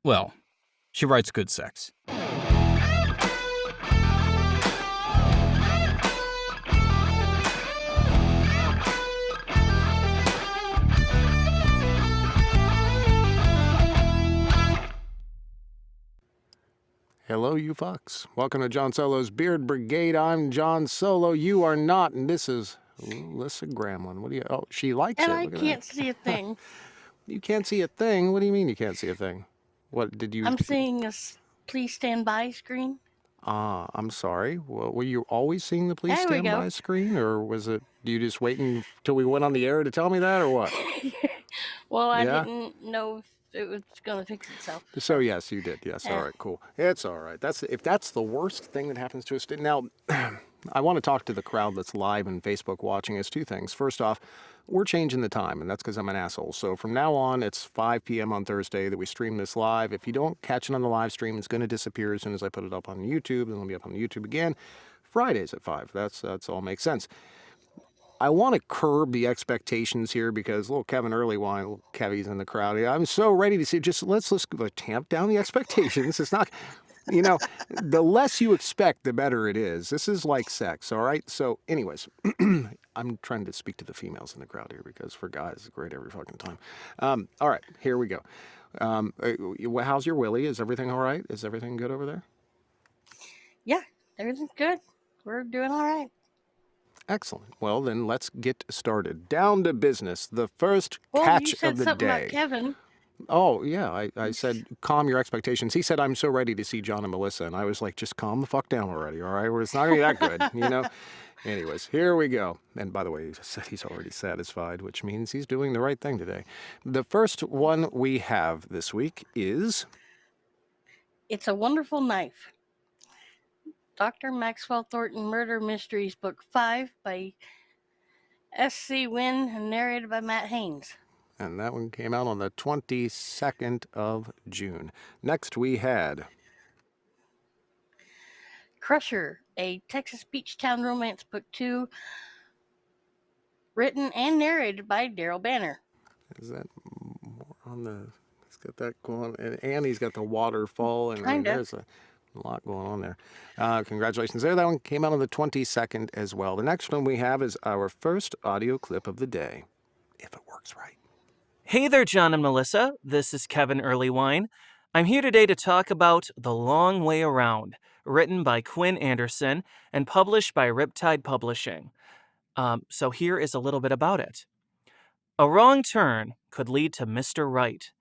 Well, she writes good sex. Hello, you fucks. Welcome to John Solo's Beard Brigade. I'm John Solo. You are not, and this is Alyssa Gramlin. What do you? Oh, she likes And it. I Look at can't that. see a thing. You can't see a thing. What do you mean you can't see a thing? What did you? I'm seeing a please stand by screen. I'm sorry. Were you always seeing the please There we stand go. by screen, or was it you just waiting till we went on the air to tell me that, or what? Well, I Yeah. didn't know if it was going to fix itself. So yes, you did. Yes. All Yeah. right. Cool. It's all right. If that's the worst thing that happens to us. Now, I want to talk to the crowd that's live in Facebook watching us. Two things. First off, we're changing the time, and that's because I'm an asshole. So from now on, it's 5 p.m. on Thursday that we stream this live. If you don't catch it on the live stream, it's going to disappear as soon as I put it up on YouTube. Then it'll be up on YouTube again. Fridays at 5. That's all makes sense. I want to curb the expectations here because little Kevin Earlywine, little Kevy's in the crowd. I'm so ready to see. Just let's tamp down the expectations. It's not, the less you expect, the better it is. This is like sex, all right? So, anyways, I'm trying to speak to the females in the crowd here because for guys, it's great every fucking time. All right, here we go. How's your Willie? Is everything all right? Is everything good over there? Yeah, everything's good. We're doing all right. Excellent. Well, then let's get started. Down to business. The first Well, catch you said of the something day. about Kevin. Oh, yeah, I said, calm your expectations. He said, I'm so ready to see John and Melissa. And I was like, just calm the fuck down already, all right? It's not going to be that good, Anyways, here we go. And by the way, he said he's already satisfied, which means he's doing the right thing today. The first one we have this week is... It's a Wonderful Knife. Dr. Maxwell Thornton Murder Mysteries, Book 5 by S.C. Wynn and narrated by Matt Haynes. And that one came out on the 22nd of June. Next we had... Crusher, a Texas beach town romance, Book 2, written and narrated by Daryl Banner. Is that more on the... He's got that going... And he's got the waterfall. And there's a lot going on there. Congratulations there. That one came out on the 22nd as well. The next one we have is our first audio clip of the day. If it works right. Hey there, John and Melissa. This is Kevin Earlywine. I'm here today to talk about The Long Way Around, written by Quinn Anderson and published by Riptide Publishing. So here is a little bit about it. A wrong turn could lead to Mr. Right.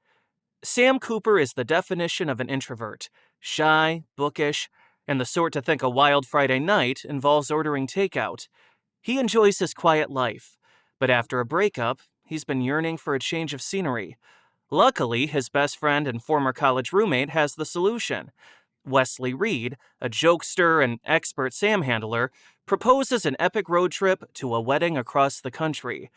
Sam Cooper is the definition of an introvert, shy, bookish, and the sort to think a wild Friday night involves ordering takeout. He enjoys his quiet life, but after a breakup, he's been yearning for a change of scenery. Luckily, his best friend and former college roommate has the solution. Wesley Reed, a jokester and expert Sam handler, proposes an epic road trip to a wedding across the country.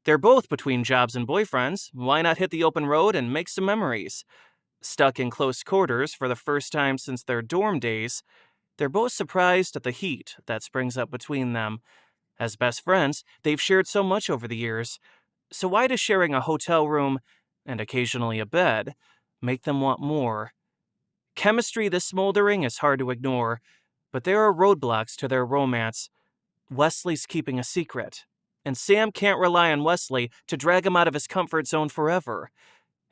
They're both between jobs and boyfriends. Why not hit the open road and make some memories? Stuck in close quarters for the first time since their dorm days, they're both surprised at the heat that springs up between them. As best friends, they've shared so much over the years. So why does sharing a hotel room, and occasionally a bed, make them want more? Chemistry this smoldering is hard to ignore, but there are roadblocks to their romance. Wesley's keeping a secret, and Sam can't rely on Wesley to drag him out of his comfort zone forever.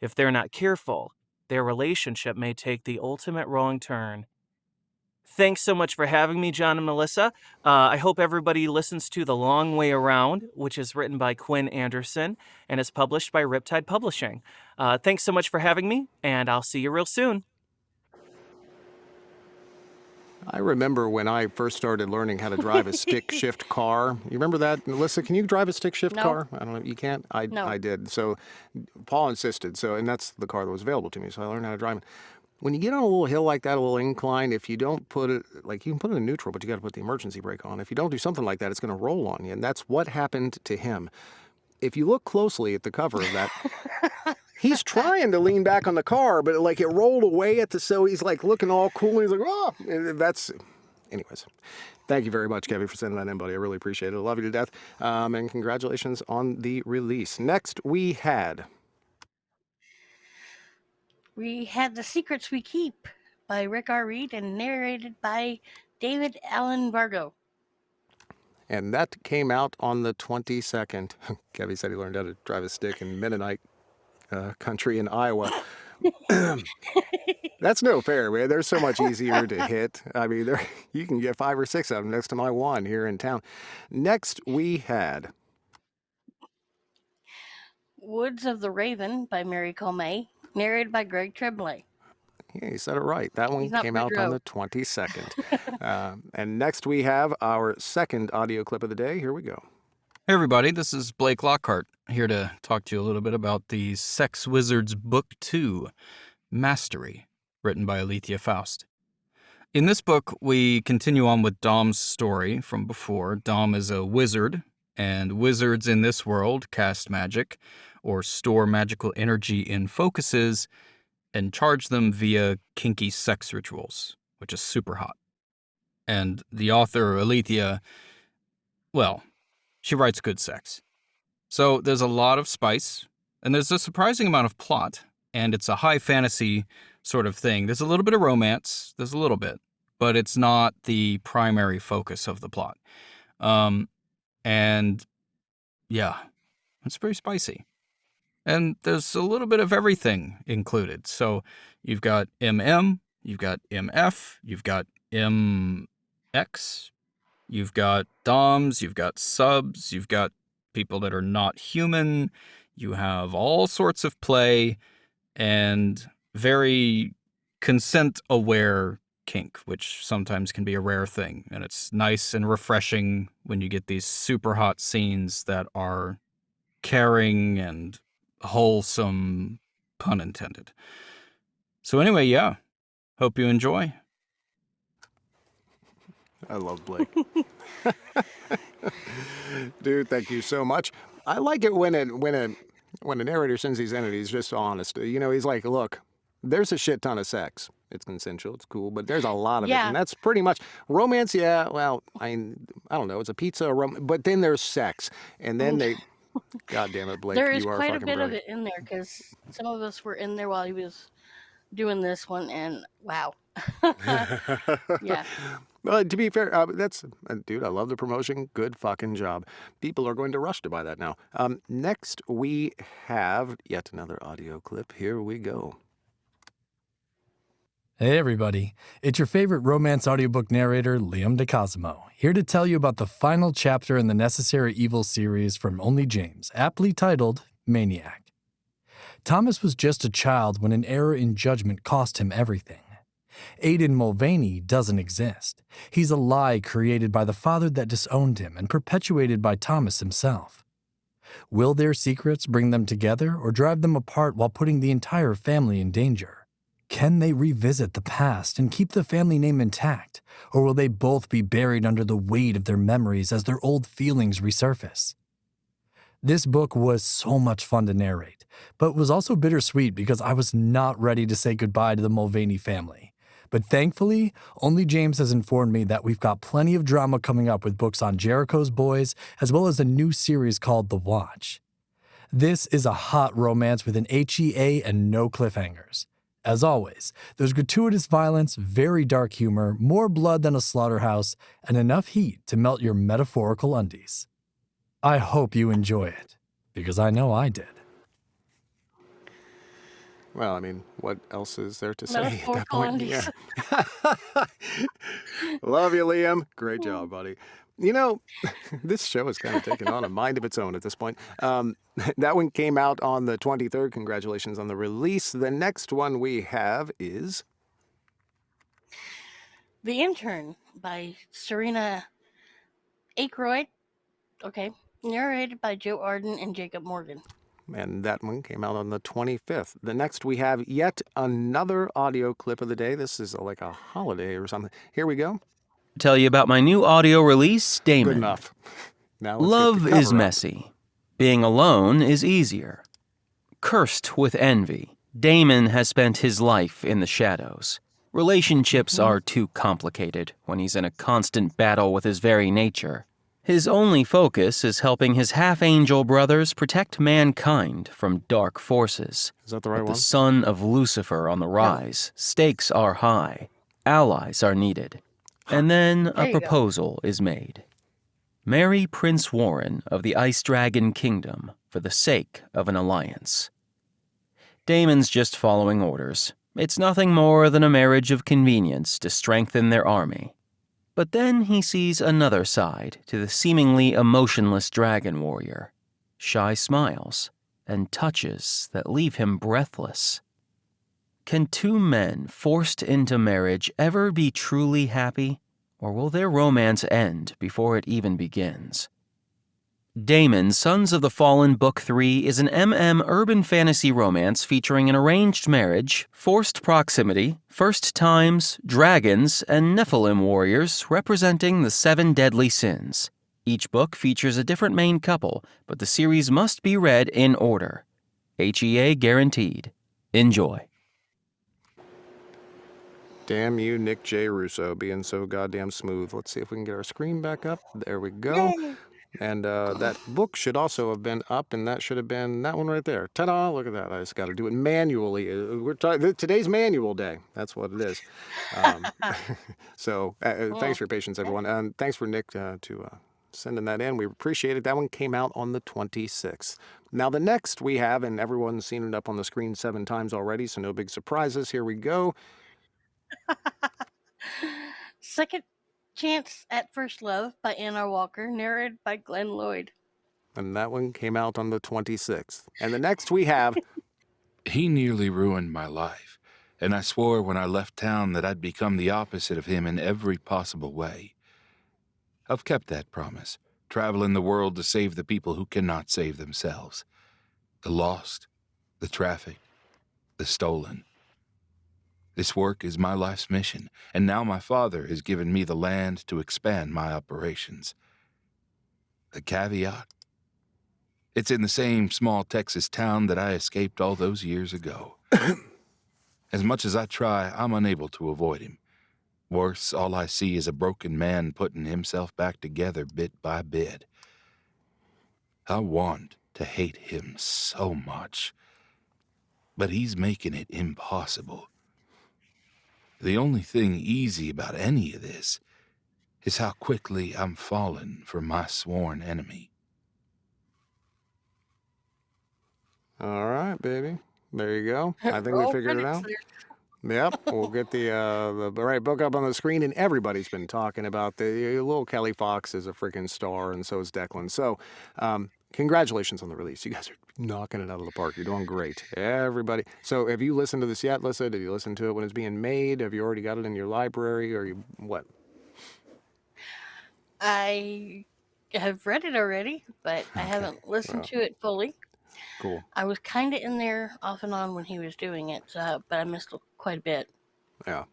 If they're not careful, their relationship may take the ultimate wrong turn. Thanks so much for having me, John and Melissa. I hope everybody listens to The Long Way Around, which is written by Quinn Anderson and is published by Riptide Publishing. Thanks so much for having me, and I'll see you real soon. I remember when I first started learning how to drive a stick shift car. You remember that? Melissa, can you drive a stick shift car? I don't know. You can't? No. I did. So Paul insisted. And that's the car that was available to me. So I learned how to drive it. When you get on a little hill like that, a little incline, if you don't put it, like you can put it in neutral, but you got to put the emergency brake on. If you don't do something like that, it's going to roll on you. And that's what happened to him. If you look closely at the cover of that, he's trying to lean back on the car, but like it rolled away so he's like looking all cool. And he's like, oh, anyways. Thank you very much, Kevin, for sending that in, buddy. I really appreciate it. I love you to death. And congratulations on the release. Next, we had we had The Secrets We Keep by Rick R. Reed and narrated by David Allen Vargo. And that came out on the 22nd. Kevin said he learned how to drive a stick in Mennonite country in Iowa. That's no fair, man. They're so much easier to hit. I mean, you can get 5 or 6 of them next to my one here in town. Next, we had Woods of the Raven by Mary Colmay, narrated by Greg Tremblay. Yeah, you said it right. That one He's not came out on Woodrow. the 22nd. And next we have our second audio clip of the day. Here we go. Hey everybody, this is Blake Lockhart, here to talk to you a little bit about the Sex Wizards Book 2, Mastery, written by Alethea Faust. In this book, we continue on with Dom's story from before. Dom is a wizard, and wizards in this world cast magic, or store magical energy in focuses, and charge them via kinky sex rituals, which is super hot. And the author, Alethea, well, she writes good sex. So there's a lot of spice, and there's a surprising amount of plot, and it's a high fantasy sort of thing. There's a little bit of romance, there's a little bit, but it's not the primary focus of the plot. And yeah, it's pretty spicy. And there's a little bit of everything included. So you've got MM, you've got MF, you've got MX, you've got DOMs, you've got subs, you've got people that are not human, you have all sorts of play, and very consent-aware kink, which sometimes can be a rare thing. And it's nice and refreshing when you get these super hot scenes that are caring and wholesome, pun intended. So anyway, yeah, hope you enjoy. I love Blake. Dude, thank you so much. I like it when a narrator sends these entities just honest. You know, he's like, look, there's a shit ton of sex. It's consensual, it's cool, but there's a lot of it. Yeah. And that's pretty much romance. Yeah, well, I don't know. It's a pizza, but then there's sex. And then they, God damn it, Blake, There is you are quite a fucking bit brilliant. of it in there because some of us were in there while he was doing this one, and wow. Yeah. Well, to be fair, dude, I love the promotion. Good fucking job. People are going to rush to buy that now. Next, we have yet another audio clip. Here we go. Hey everybody, it's your favorite romance audiobook narrator, Liam DeCosimo, here to tell you about the final chapter in the Necessary Evil series from Only James, aptly titled Maniac. Thomas was just a child when an error in judgment cost him everything. Aidan Mulvaney doesn't exist. He's a lie created by the father that disowned him and perpetuated by Thomas himself. Will their secrets bring them together or drive them apart while putting the entire family in danger? Can they revisit the past and keep the family name intact, or will they both be buried under the weight of their memories as their old feelings resurface? This book was so much fun to narrate, but was also bittersweet because I was not ready to say goodbye to the Mulvaney family. But thankfully, Only James has informed me that we've got plenty of drama coming up with books on Jericho's Boys, as well as a new series called The Watch. This is a hot romance with an HEA and no cliffhangers. As always, there's gratuitous violence, very dark humor, more blood than a slaughterhouse, and enough heat to melt your metaphorical undies. I hope you enjoy it, because I know I did. Well, I mean, what else is there to say at that Metaphorical point? undies. Yeah. Love you, Liam. Great job, buddy. You know, this show is kind of taking on a mind of its own at this point. That one came out on the 23rd. Congratulations on the release. The next one we have is The Intern by Serena Aykroyd. Okay. Narrated by Joe Arden and Jacob Morgan. and that one came out on the 25th. The next we have yet another audio clip of the day. This is like a holiday or something. Here we go. Tell you about my new audio release, Damon. Good enough. Now let's get Love the is cover up. messy. Being alone is easier. Cursed with envy, Damon has spent his life in the shadows. Relationships are too complicated when he's in a constant battle with his very nature. His only focus is helping his half-angel brothers protect mankind from dark forces. Is that the right With the one? son of Lucifer on the rise, stakes are high, allies are needed. And then a There you go. proposal is made. Marry Prince Warren of the Ice Dragon Kingdom for the sake of an alliance. Damon's just following orders. It's nothing more than a marriage of convenience to strengthen their army. But then he sees another side to the seemingly emotionless dragon warrior. Shy smiles and touches that leave him breathless. Can two men forced into marriage ever be truly happy, or will their romance end before it even begins? Damon, Sons of the Fallen Book 3 is an MM urban fantasy romance featuring an arranged marriage, forced proximity, first times, dragons, and Nephilim warriors representing the 7 deadly sins. Each book features a different main couple, but the series must be read in order. HEA guaranteed. Enjoy. Damn you, Nick J. Russo, being so goddamn smooth. Let's see if we can get our screen back up. There we go. Yay! And that book should also have been up, and that should have been that one right there. Ta-da! Look at that. I just got to do it manually. Today's manual day. That's what it is. So thanks for your patience, everyone. And thanks for Nick to sending that in. We appreciate it. That one came out on the 26th. Now, the next we have, and everyone's seen it up on the screen 7 times already, so no big surprises. Here we go. Second Chance at First Love by Anna Walker, narrated by Glenn Lloyd. And that one came out on the 26th. And the next we have... He nearly ruined my life, and I swore when I left town that I'd become the opposite of him in every possible way. I've kept that promise, traveling the world to save the people who cannot save themselves. The lost, the trafficked, the stolen. This work is my life's mission, and now my father has given me the land to expand my operations. The caveat? It's in the same small Texas town that I escaped all those years ago. As much as I try, I'm unable to avoid him. Worse, all I see is a broken man putting himself back together bit by bit. I want to hate him so much, but he's making it impossible. The only thing easy about any of this is how quickly I'm falling for my sworn enemy. All right, baby. There you go. I think we Roll figured it credits out. there. Yep, we'll get the right book up on the screen, and everybody's been talking about the little Kelly Fox is a freaking star, and so is Declan. So, congratulations on the release. You guys are knocking it out of the park. You're doing great, everybody. So, have you listened to this yet, Lissa? Did you listen to it when it's being made? Have you already got it in your library, or you what? I have read it already, but I haven't listened to it fully. Cool. I was kind of in there off and on when he was doing it, but I missed quite a bit. Yeah.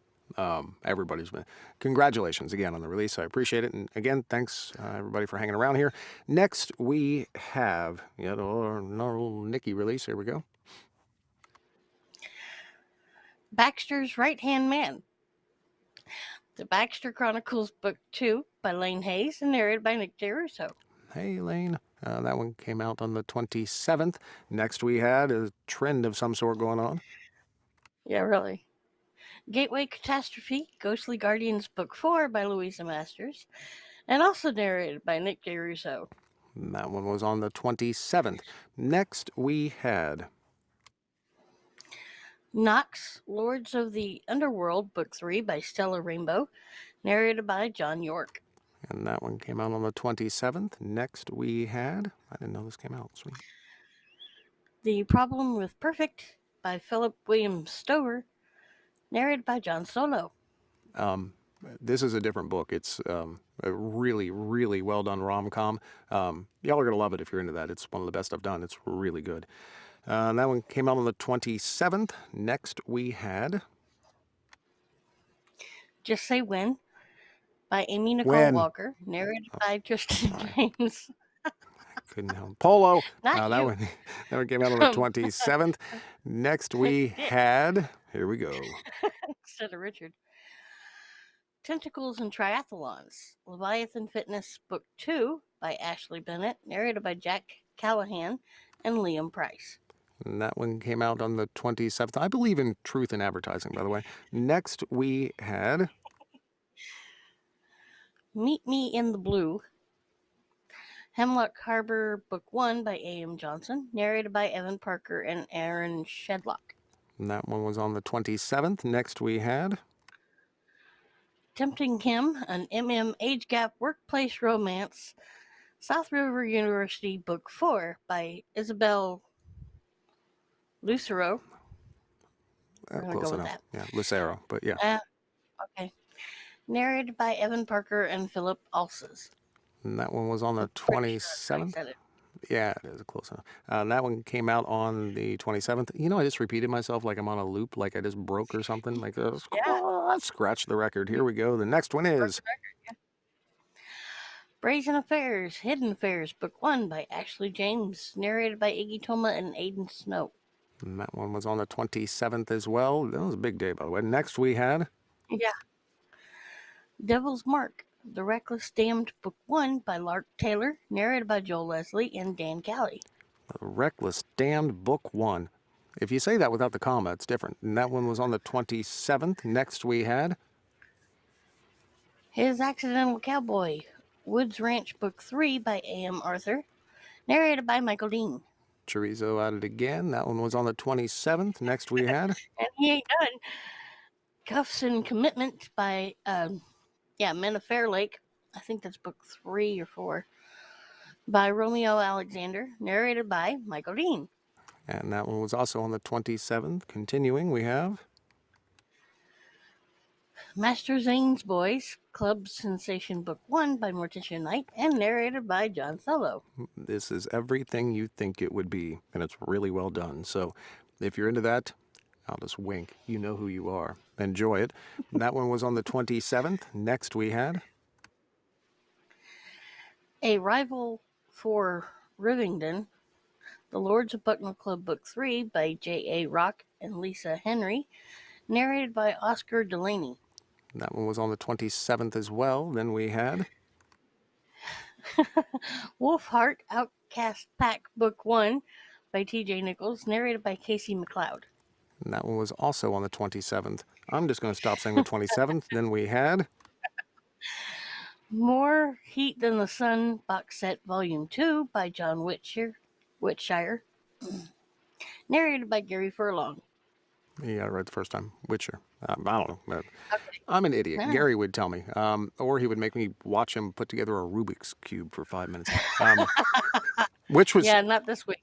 Everybody's been. Congratulations again on the release. I appreciate it. And again, thanks everybody for hanging around here. Next, we have yet another little Nikki release. Here we go. Baxter's Right-Hand Man. The Baxter Chronicles Book 2 by Lane Hayes and narrated by Nick J. Russo. Hey, Lane. That one came out on the 27th. Next, we had a trend of some sort going on. Yeah, really. Gateway Catastrophe, Ghostly Guardians Book 4 by Louisa Masters, and also narrated by Nick J. Russo. And that one was on the 27th. Next, we had Nox, Lords of the Underworld Book 3 by Stella Rainbow, narrated by John York. And that one came out on the 27th. Next, we had... I didn't know this came out. Sweet. The Problem with Perfect by Philip William Stover, narrated by John Solo. This is a different book. It's a really, really well done rom-com. Y'all are going to love it if you're into that. It's one of the best I've done. It's really good. And that one came out on the 27th. Next, we had... Just Say When by Amy Nicole When. Walker, narrated by Justin James. Couldn't help. Polo. Not that you. one came out on the 27th. Next, we had... Here we go. Instead of Richard. Tentacles and Triathlons, Leviathan Fitness Book 2 by Ashley Bennett, narrated by Jack Callahan and Liam Price. And that one came out on the 27th. I believe in truth in advertising, by the way. Next, we had Meet Me in the Blue, Hemlock Harbor Book 1 by A.M. Johnson, narrated by Evan Parker and Aaron Shedlock. And that one was on the 27th. Next, we had Tempting Kim, an MM Age Gap Workplace Romance, South River University Book 4 by Isabel Lucero. We're going to close go with enough. that. Yeah, Lucero, but yeah. Okay. Narrated by Evan Parker and Philip Alses. And that one was on the Pretty sure 27th. I said it. Yeah, it is close enough. And that one came out on the 27th. You know, I just repeated myself like I'm on a loop, like I just broke or something. Like, scratch the record. Here we go. The next one is Brazen Affairs, Hidden Affairs, Book 1 by Ashley James, narrated by Iggy Toma and Aidan Snow. And that one was on the 27th as well. That was a big day, by the way. Next, we had Yeah. Devil's Mark, The Reckless Damned, Book 1 by Lark Taylor, narrated by Joel Leslie and Dan Callie. The Reckless Damned Book 1. If you say that without the comma, it's different. And that one was on the 27th. Next, we had His Accidental Cowboy, Woods Ranch, Book 3 by A.M. Arthur, narrated by Michael Dean. Chorizo at it again. That one was on the 27th. Next, we had And he ain't done. Cuffs and Commitment by, Men of Fair Lake. I think that's Book 3 or 4. By Romeo Alexander, narrated by Michael Dean. And that one was also on the 27th. Continuing, we have Master Zane's Boys, Club Sensation Book 1 by Morticia Knight and narrated by John Solo. This is everything you think it would be, and it's really well done. So if you're into that, I'll just wink. You know who you are. Enjoy it. That one was on the 27th. Next, we had A Rival for Rivington, The Lords of Bucknell Club Book 3 by J.A. Rock and Lisa Henry, narrated by Oscar Delaney. That one was on the 27th as well. Then we had Wolfheart Outcast Pack Book 1 by T.J. Nichols, narrated by Casey McLeod. and that one was also on the 27th. I'm just going to stop saying the 27th. Then we had More Heat Than the Sun Box Set Volume 2 by John Whitshire, narrated by Gary Furlong. Yeah, I read the first time. Witcher. I don't know. Okay. I'm an idiot. Yeah. Gary would tell me. Or he would make me watch him put together a Rubik's Cube for 5 minutes. Which was Yeah, not this week.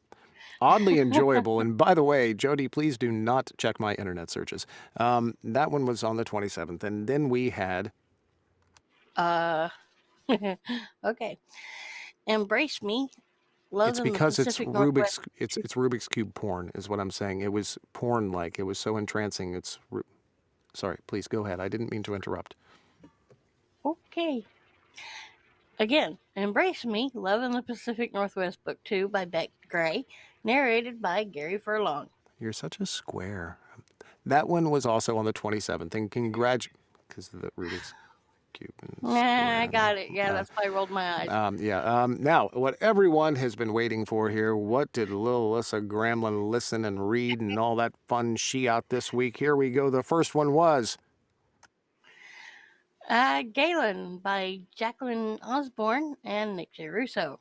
oddly enjoyable. And by the way, Jody, please do not check my internet searches. That one was on the 27th. And then we had Okay. Embrace Me. Love it's in the because it's Pacific Northwest. it's Rubik's Cube porn is what I'm saying. It was porn-like. It was so entrancing. Sorry, please go ahead. I didn't mean to interrupt. Okay. Again, Embrace Me. Love in the Pacific Northwest Book 2 by Beck Gray, narrated by Gary Furlong. You're such a square. That one was also on the 27th. And because of the Rubik's Cube. And I got it. Yeah, that's why I rolled my eyes. Now, what everyone has been waiting for here, what did little Alyssa Gramlin listen and read and all that fun she out this week? Here we go. The first one was Galen by Jacqueline Osborne and Nick J. Russo.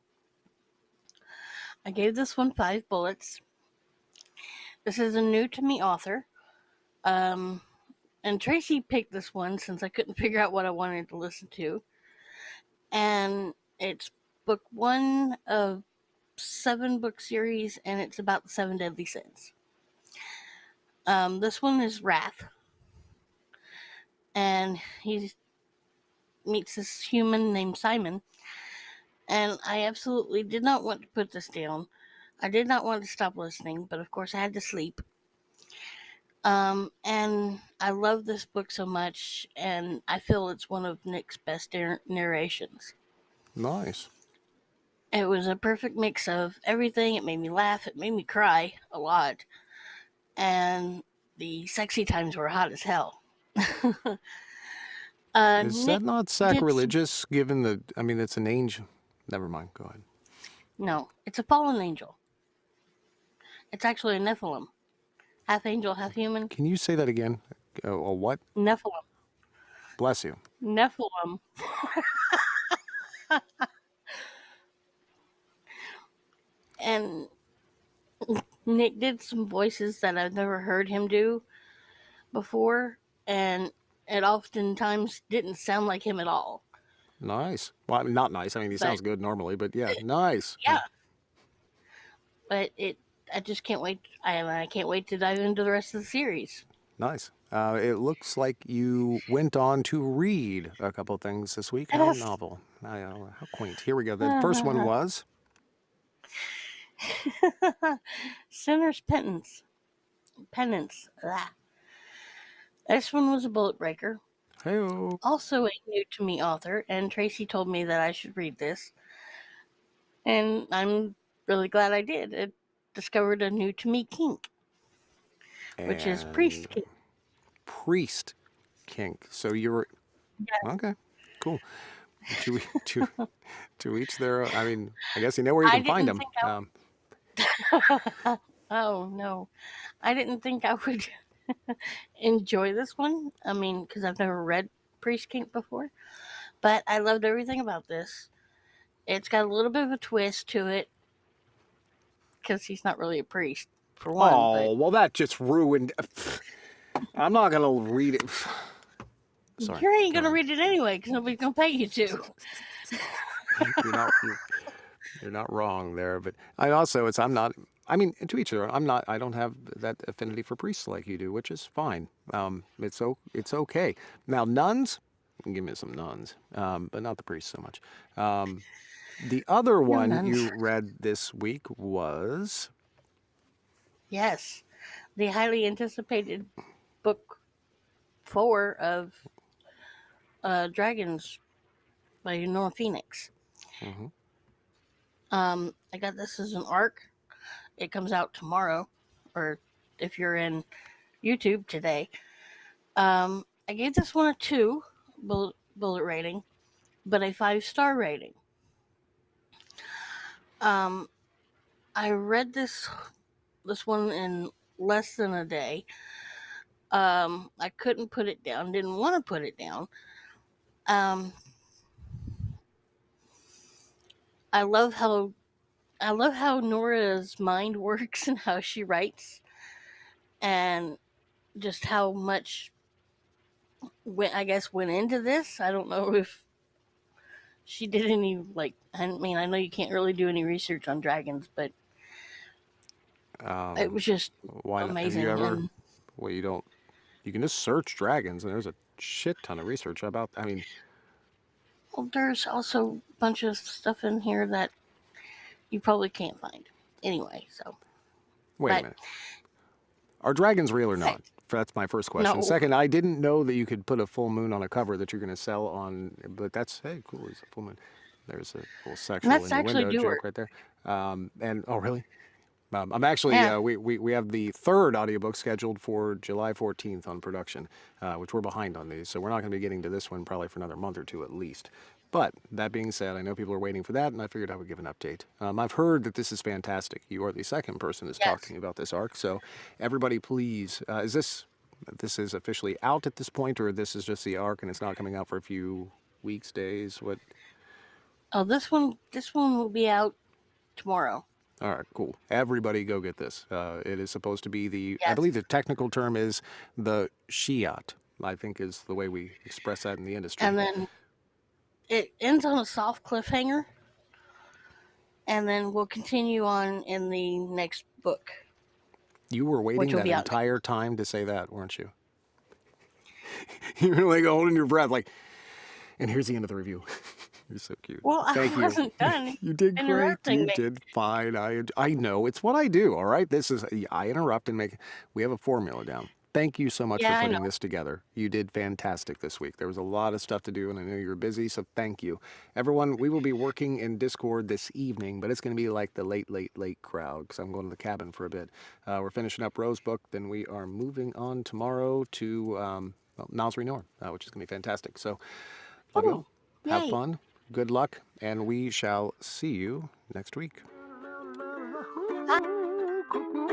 I gave this one 5 bullets. This is a new to me author. And Tracy picked this one since I couldn't figure out what I wanted to listen to. And it's book 1 of 7 book series, and it's about the 7 deadly sins. This one is Wrath. And he meets this human named Simon. And I absolutely did not want to put this down. I did not want to stop listening, but of course I had to sleep. And I love this book so much, and I feel it's one of Nick's best narrations. nice. It was a perfect mix of everything. It made me laugh. It made me cry a lot. And the sexy times were hot as hell. Is Nick that not did some, sacrilegious given the, I mean, it's an angel. Never mind, go ahead. no, it's a fallen angel. It's actually a Nephilim, half angel, half human. Can you say that again? A what? Nephilim, Bless you. Nephilim, and Nick did some voices that I've never heard him do before, and it oftentimes didn't sound like him at all. Nice. Well, I mean, not nice. I mean, he But sounds good normally, but yeah, nice. yeah, but I just can't wait. I can't wait to dive into the rest of the series. Nice. It looks like you went on to read a couple things this week. How Yes. novel. How quaint. Here we go. The first one was. Sinner's Penance. Penance. Ah. This one was a bullet breaker. Hey-o. Also a new to me author, and Tracy told me that I should read this. And I'm really glad I did. It discovered a new to me kink, which is priest And kink. priest kink. So you're. Yes. Okay, cool. To, to, to each their. I mean, I guess you know where you I can find didn't them. think oh no, I didn't think I would enjoy this one. I mean, because I've never read priest kink before, but I loved everything about this. It's got a little bit of a twist to it because he's not really a priest, for one. Oh, well, that just ruined. I'm not going to read it. But Sorry. you ain't go gonna ahead. read it anyway because nobody's gonna pay you to. You're not wrong there, but I also I'm not. I mean, to each their own. I'm not. I don't have that affinity for priests like you do, which is fine. It's okay. Now nuns, give me some nuns, but not the priests so much. The other No one nuns. you read this week was Yes, the highly anticipated book 4 of Dragons by Nora Phoenix. mhm. I got this as an arc. It comes out tomorrow, or if you're in YouTube today. I gave this one a 2 bullet rating, but a 5-star rating. I read this one in less than a day. I couldn't put it down. Didn't want to put it down. I love how Nora's mind works and how she writes, and just how much went into this. I don't know if she did any I mean, I know you can't really do any research on dragons, but it was just Why not? Have amazing. you ever? And Well, you don't. You can just search dragons, and there's a shit ton of research about. I mean, well, there's also a bunch of stuff in here that you probably can't find anyway. So wait a but minute. Are dragons real or I, not? That's my first question. no, Second, I didn't know that you could put a full moon on a cover that you're going to sell on, but that's, hey, cool, it's a full moon. There's a little sexual that's actually innuendo Dewar. joke right there. And, oh, really? I'm actually, Yeah. we have the third audiobook scheduled for July 14th on production, which we're behind on these. So we're not going to be getting to this one probably for another month or two at least. But that being said, I know people are waiting for that, and I figured I would give an update. I've heard that this is fantastic. You are the second person that's talked Yes. to me about this arc. So everybody, please, is this is officially out at this point, or this is just the arc and it's not coming out for a few weeks, days? What? Oh, this one will be out tomorrow. All right, cool. Everybody go get this. It is supposed to be the, I Yes. believe the technical term is the Shiat, I think is the way we express that in the industry. And then it ends on a soft cliffhanger, and then we'll continue on in the next book. You were waiting will that be out entire time to say that, weren't you? You were like holding your breath, like, and here's the end of the review. You're so cute. Well, Thank I you. wasn't done. You did great. interrupting You me. did fine. I know. It's what I do, all right? This is, I interrupt and make, we have a formula down. Thank you so much Yeah, for I putting know. this together. You did fantastic this week. There was a lot of stuff to do, and I know you're busy, so thank you. Everyone, we will be working in Discord this evening, but it's going to be like the late crowd because I'm going to the cabin for a bit. We're finishing up Rose book, then we are moving on tomorrow to well, Nasri Noor, which is going to be fantastic. So love you all. Ooh, Have yay. fun. Good luck. And we shall see you next week. Bye.